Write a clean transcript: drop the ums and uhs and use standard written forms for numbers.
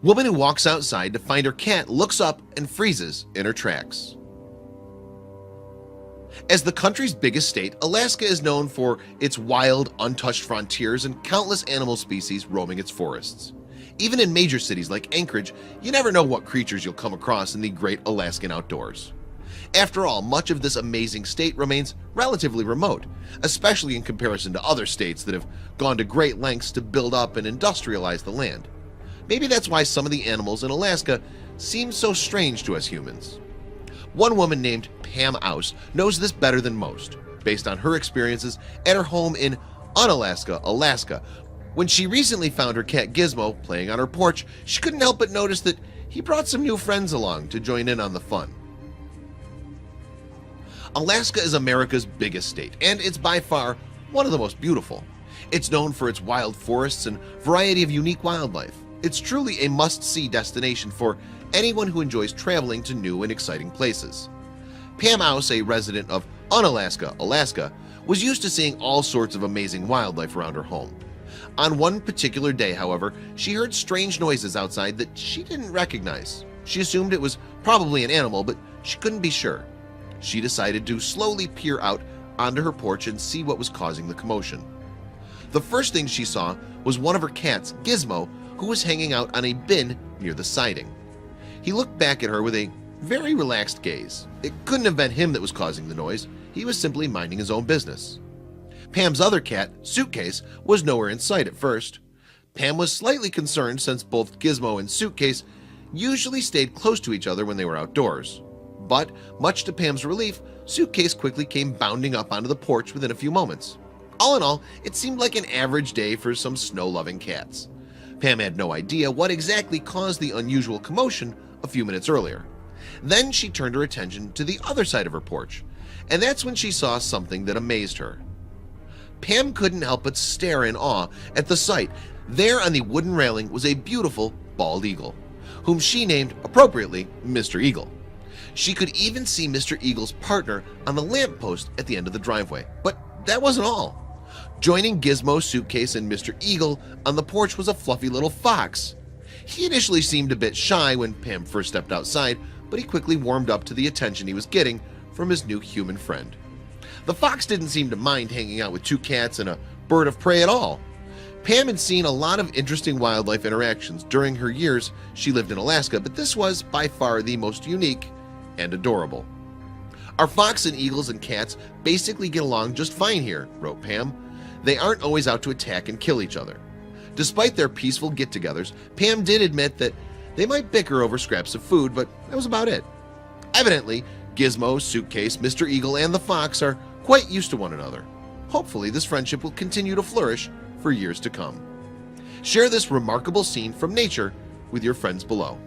Woman who walks outside to find her cat looks up and freezes in her tracks. As the country's biggest state, Alaska is known for its wild, untouched frontiers and countless animal species roaming its forests. Even in major cities like Anchorage, you never know what creatures you'll come across in the great Alaskan outdoors. After all, much of this amazing state remains relatively remote, especially in comparison to other states that have gone to great lengths to build up and industrialize the land. Maybe that's why some of the animals in Alaska seem so strange to us humans. One woman named Pam Ouse knows this better than most, based on her experiences at her home in Unalaska, Alaska. When she recently found her cat Gizmo playing on her porch, she couldn't help but notice that he brought some new friends along to join in on the fun. Alaska is America's biggest state, and it's by far one of the most beautiful. It's known for its wild forests and variety of unique wildlife. It's truly a must-see destination for anyone who enjoys traveling to new and exciting places. Pam Ouse, a resident of Unalaska, Alaska, was used to seeing all sorts of amazing wildlife around her home. On one particular day, however, she heard strange noises outside that she didn't recognize. She assumed it was probably an animal, but she couldn't be sure. She decided to slowly peer out onto her porch and see what was causing the commotion. The first thing she saw was one of her cats, Gizmo, who was hanging out on a bin near the siding. He looked back at her with a very relaxed gaze. It couldn't have been him that was causing the noise. He was simply minding his own business. Pam's other cat, Suitcase, was nowhere in sight at first. Pam was slightly concerned since both Gizmo and Suitcase usually stayed close to each other when they were outdoors. But, much to Pam's relief, Suitcase quickly came bounding up onto the porch within a few moments. All in all, it seemed like an average day for some snow-loving cats. Pam had no idea what exactly caused the unusual commotion a few minutes earlier. Then she turned her attention to the other side of her porch, and that's when she saw something that amazed her. Pam couldn't help but stare in awe at the sight. There on the wooden railing was a beautiful bald eagle, whom she named appropriately Mr. Eagle. She could even see Mr. Eagle's partner on the lamppost at the end of the driveway. But that wasn't all. Joining Gizmo, Suitcase, and Mr. Eagle on the porch was a fluffy little fox. He initially seemed a bit shy when Pam first stepped outside, but he quickly warmed up to the attention he was getting from his new human friend. The fox didn't seem to mind hanging out with two cats and a bird of prey at all. Pam had seen a lot of interesting wildlife interactions during her years she lived in Alaska, but this was by far the most unique and adorable. "Our fox and eagles and cats basically get along just fine here," wrote Pam. "They aren't always out to attack and kill each other." Despite their peaceful get-togethers, Pam did admit that they might bicker over scraps of food, but that was about it. Evidently, Gizmo, Suitcase, Mr. Eagle, and the fox are quite used to one another. Hopefully, this friendship will continue to flourish for years to come. Share this remarkable scene from nature with your friends below.